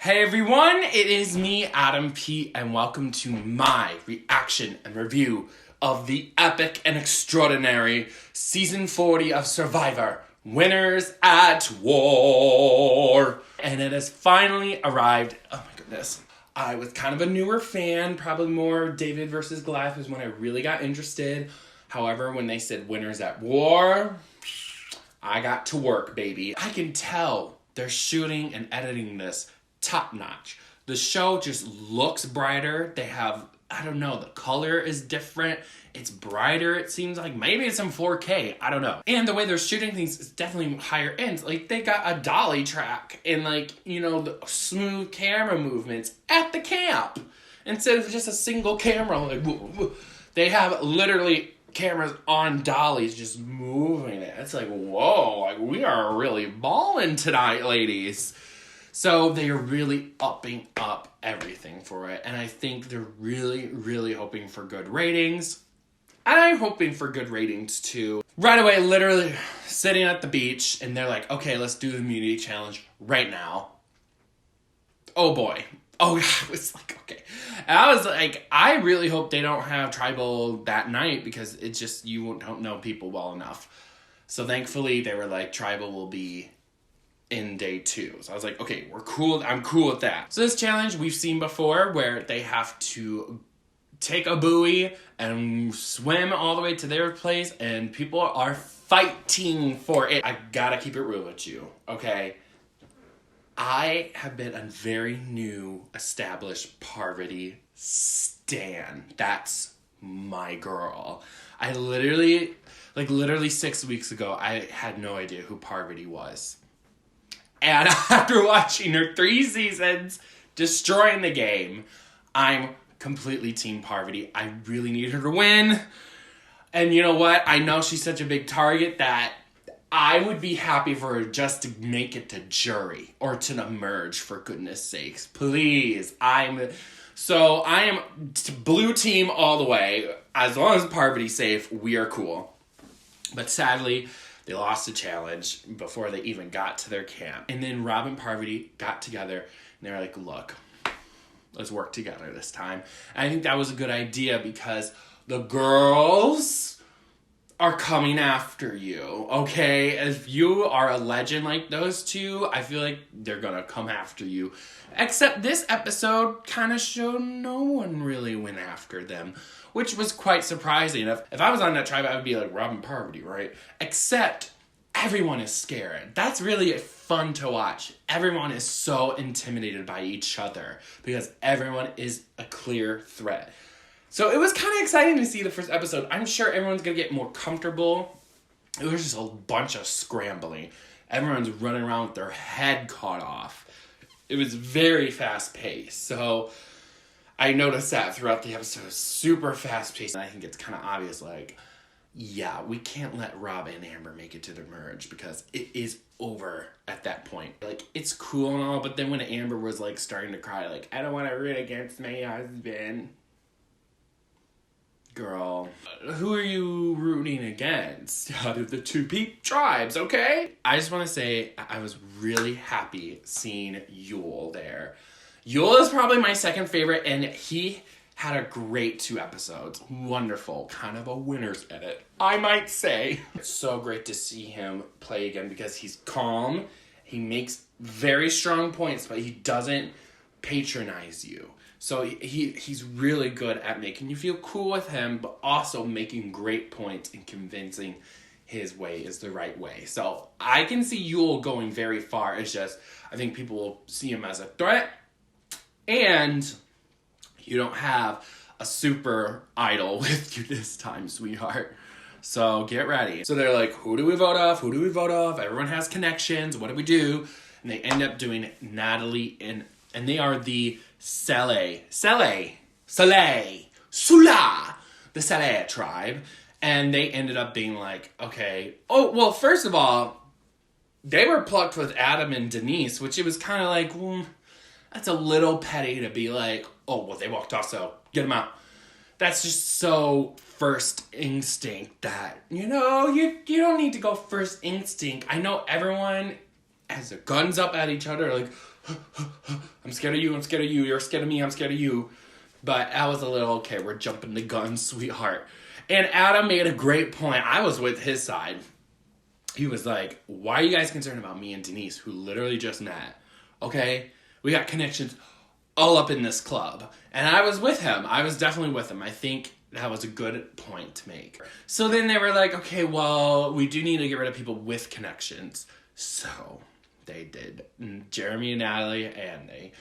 Hey everyone, it is me, Adam P, and welcome to my reaction and review of the epic and extraordinary Season 40 of Survivor, Winners at War. And it has finally arrived. Oh my goodness. I was kind of a newer fan, probably more David versus Goliath was when I really got interested. However, when they said Winners at War, I got to work, baby. I can tell they're shooting and editing this top notch. The show just looks brighter. They have, I don't know, the color is different. It's brighter, it seems like. Maybe it's in 4K, I don't know. And the way they're shooting things is definitely higher end. Like, they got a dolly track and, like, you know, the smooth camera movements at the camp. Instead of just a single camera, like, they have literally cameras on dollies just moving it. It's like, whoa, like, we are really balling tonight, ladies. So they are really upping up everything for it. And I think they're really, really hoping for good ratings. And I'm hoping for good ratings too. Right away, literally sitting at the beach, and they're like, okay, let's do the immunity challenge right now. Oh boy. Oh, I was like, okay. And I was like, I really hope they don't have tribal that night because it's just, you don't know people well enough. So thankfully, they were like, tribal will be in day 2. So I was like, okay, we're cool. I'm cool with that. So this challenge we've seen before where they have to take a buoy and swim all the way to their place and people are fighting for it. I gotta keep it real with you, okay? I have been a very new established Parvati stan. That's my girl. I literally 6 weeks ago, I had no idea who Parvati was. And after watching her 3 seasons, destroying the game, I'm completely Team Parvati. I really need her to win. And you know what? I know she's such a big target that I would be happy for her just to make it to jury or to emerge, for goodness sakes. Please. I am blue team all the way. As long as Parvati's safe, we are cool. But sadly, they lost the challenge before they even got to their camp. And then Rob and Parvati got together and they were like, look, let's work together this time. And I think that was a good idea because the girls are coming after you, okay? If you are a legend like those two, I feel like they're gonna come after you. Except this episode kind of showed no one really went after them, which was quite surprising. If I was on that tribe, I would be like Rob and Parvati, right? Except everyone is scared. That's really fun to watch. Everyone is so intimidated by each other because everyone is a clear threat. So it was kind of exciting to see the first episode. I'm sure everyone's going to get more comfortable. It was just a bunch of scrambling. Everyone's running around with their head cut off. It was very fast-paced. So I noticed that throughout the episode. It was super fast-paced. And I think it's kind of obvious, like, yeah, we can't let Rob and Amber make it to the merge because it is over at that point. Like, it's cool and all, but then when Amber was, like, starting to cry, like, I don't want to root against my husband. Girl, who are you rooting against out of the two tribes, okay? I just want to say I was really happy seeing Yul there. Yul is probably my second favorite, and he had a great 2 episodes. Wonderful. Kind of a winner's edit, I might say. It's so great to see him play again because he's calm. He makes very strong points, but he doesn't patronize you. So he's really good at making you feel cool with him, but also making great points and convincing his way is the right way. So I can see Yul going very far. It's just, I think people will see him as a threat. And you don't have a super idol with you this time, sweetheart. So get ready. So they're like, who do we vote off? Who do we vote off? Everyone has connections. What do we do? And they end up doing Natalie and they are the Sula, the Saleh tribe. And they ended up being like, okay. Oh, well, first of all, they were plucked with Adam and Denise, which it was kind of like, well, that's a little petty to be like, oh, well, they walked off, so get them out. That's just so first instinct that, you know, you don't need to go first instinct. I know everyone has their guns up at each other, like, I'm scared of you, I'm scared of you, you're scared of me, I'm scared of you. But I was a little, okay, we're jumping the gun, sweetheart. And Adam made a great point. I was with his side. He was like, why are you guys concerned about me and Denise, who literally just met? Okay? We got connections all up in this club. And I was with him. I was definitely with him. I think that was a good point to make. So then they were like, okay, well, we do need to get rid of people with connections. So they did. Jeremy and Natalie, and they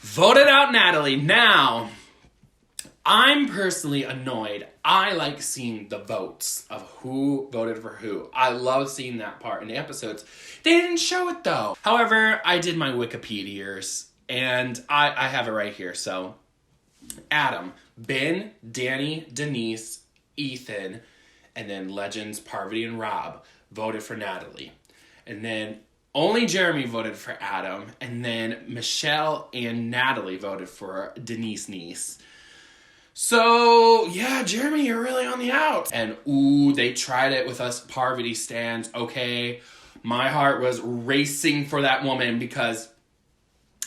voted out Natalie. Now, I'm personally annoyed. I like seeing the votes of who voted for who. I love seeing that part in the episodes. They didn't show it though. However, I did my Wikipedias and I have it right here. So, Adam, Ben, Danny, Denise, Ethan, and then Legends, Parvati, and Rob voted for Natalie. And then only Jeremy voted for Adam. And then Michelle and Natalie voted for Denise Niece. So, yeah, Jeremy, you're really on the outs. And, ooh, they tried it with us Parvati stands. Okay, my heart was racing for that woman because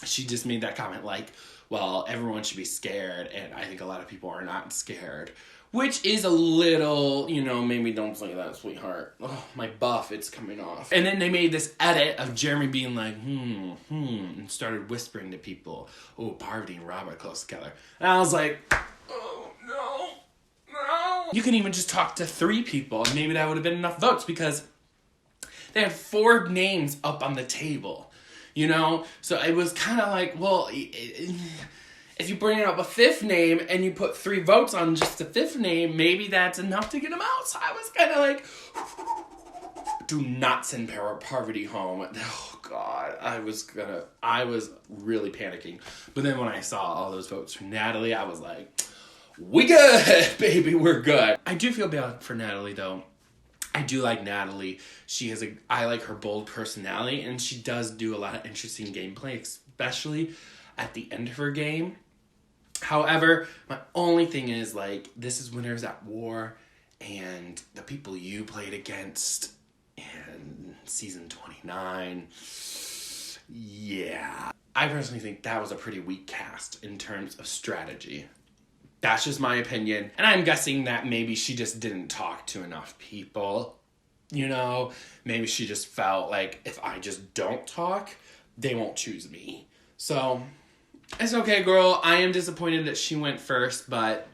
she just made that comment like, well, everyone should be scared. And I think a lot of people are not scared. Which is a little, maybe don't say that, sweetheart. Oh, my buff, it's coming off. And then they made this edit of Jeremy being like, and started whispering to people, oh, Parvati and Rob are close together. And I was like, oh, no. You can even just talk to 3 people, and maybe that would have been enough votes because they had 4 names up on the table, So it was kind of like, well, if you bring up a 5th name and you put 3 votes on just the 5th name, maybe that's enough to get them out. So I was kind of like, do not send Parvati home. Oh, God. I was really panicking. But then when I saw all those votes for Natalie, I was like, we good, baby, we're good. I do feel bad for Natalie, though. I do like Natalie. I like her bold personality, and she does do a lot of interesting gameplay, especially at the end of her game. However, my only thing is, this is Winners at War, and the people you played against in season 29, yeah. I personally think that was a pretty weak cast in terms of strategy. That's just my opinion. And I'm guessing that maybe she just didn't talk to enough people. Maybe she just felt like if I just don't talk, they won't choose me. So, it's okay, girl. I am disappointed that she went first, but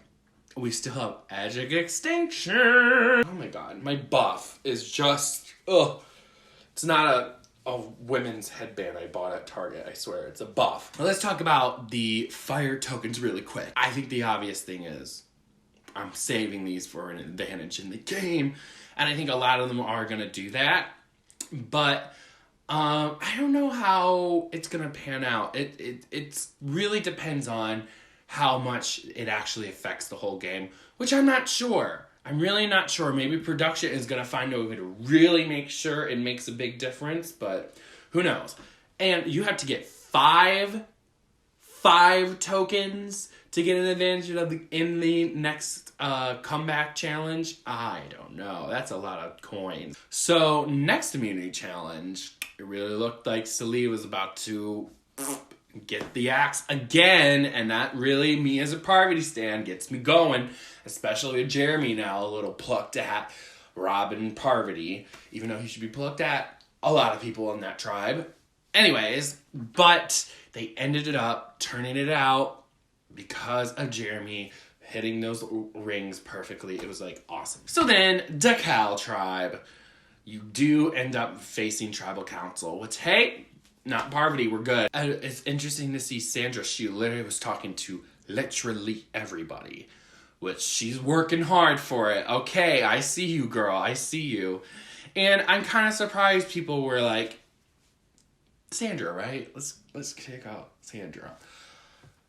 we still have Edge of Extinction. Oh my God, my buff is just, it's not a women's headband I bought at Target, I swear. It's a buff. Now let's talk about the fire tokens really quick. I think the obvious thing is I'm saving these for an advantage in the game, and I think a lot of them are going to do that, but I don't know how it's going to pan out. It really depends on how much it actually affects the whole game, which I'm not sure. I'm really not sure. Maybe production is going to find a way to really make sure it makes a big difference, but who knows? And you have to get five tokens to get an advantage in the next comeback challenge. I don't know. That's a lot of coins. So next immunity challenge, it really looked like Celie was about to get the axe again, and that really, me as a Parvati stan, gets me going, especially with Jeremy now a little plucked at Rob and Parvati, even though he should be plucked at a lot of people in that tribe. Anyways, but they ended up turning it out because of Jeremy hitting those rings perfectly. It was awesome. So then, Decal tribe, you do end up facing tribal council, which, hey, not Parvati, we're good. It's interesting to see Sandra. She literally was talking to literally everybody, which she's working hard for it. Okay, I see you, girl. I see you. And I'm kind of surprised people were like, Sandra, right? Let's take out Sandra.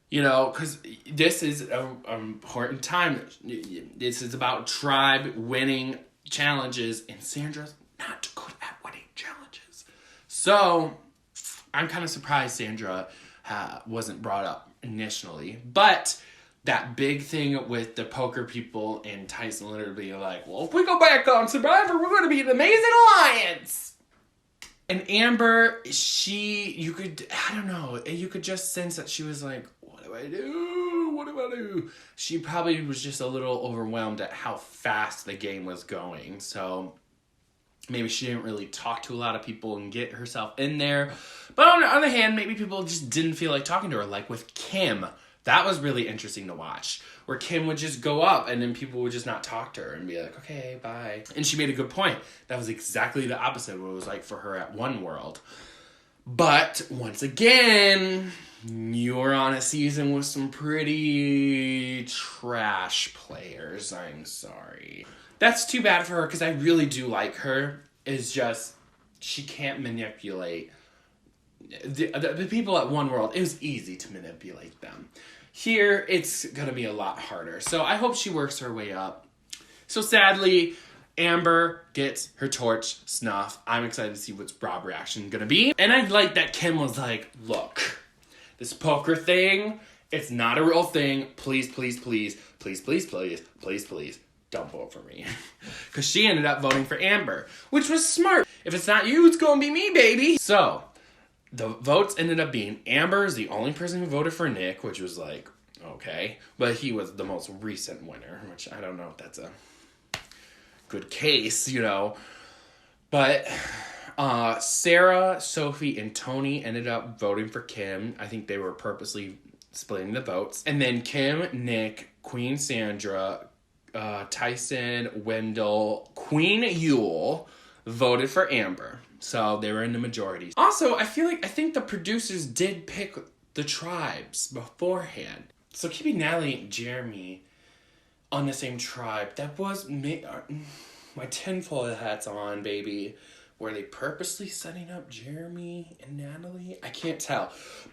Because this is an important time. This is about tribe winning challenges, and Sandra's not good at winning challenges. So I'm kind of surprised Sandra wasn't brought up initially. But that big thing with the poker people and Tyson literally like, well, if we go back on Survivor, we're going to be an amazing alliance. And Amber, you could just sense that she was like, what do I do? What do I do? She probably was just a little overwhelmed at how fast the game was going. So maybe she didn't really talk to a lot of people and get herself in there. But on the other hand, maybe people just didn't feel like talking to her. Like with Kim, that was really interesting to watch. Where Kim would just go up and then people would just not talk to her and be like, okay, bye. And she made a good point. That was exactly the opposite of what it was like for her at One World. But once again, you were on a season with some pretty trash players. I'm sorry. That's too bad for her because I really do like her. It's just she can't manipulate the people at One World. It was easy to manipulate them. Here, it's going to be a lot harder. So I hope she works her way up. So sadly, Amber gets her torch snuffed. I'm excited to see what's Rob's reaction going to be. And I like that Kim was like, look, this poker thing, it's not a real thing. Please, please, please, please, please, please, please, please, don't vote for me. Because she ended up voting for Amber, which was smart. If it's not you, it's going to be me, baby. So the votes ended up being Amber is the only person who voted for Nick, which was like, okay. But he was the most recent winner, which I don't know if that's a good case, you know. But Sarah, Sophie, and Tony ended up voting for Kim. I think they were purposely splitting the votes. And then Kim, Nick, Queen Sandra, Tyson, Wendell, Queen Yule voted for Amber. So they were in the majority. Also, I think the producers did pick the tribes beforehand. So keeping Natalie and Jeremy on the same tribe, that was my tinfoil hats on, baby. Were they purposely setting up Jeremy and Natalie? I can't tell.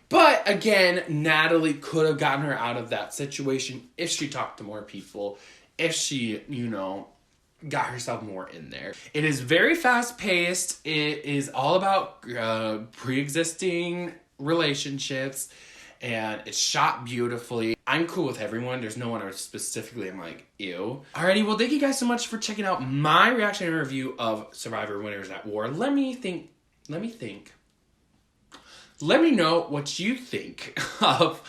But again, Natalie could have gotten her out of that situation if she talked to more people, if she, got herself more in there. It is very fast-paced. It is all about pre-existing relationships, and it's shot beautifully. I'm cool with everyone. There's no one I specifically I'm like, ew. Alrighty, well, thank you guys so much for checking out my reaction and review of Survivor Winners at War. Let me think. Let me know what you think of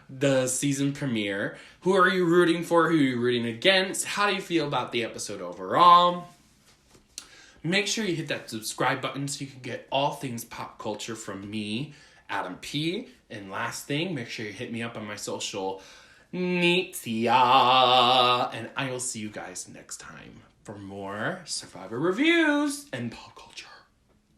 the season premiere. Who are you rooting for? Who are you rooting against? How do you feel about the episode overall? Make sure you hit that subscribe button so you can get all things pop culture from me, Adam P. And last thing, make sure you hit me up on my social media. And I will see you guys next time for more Survivor reviews and pop culture.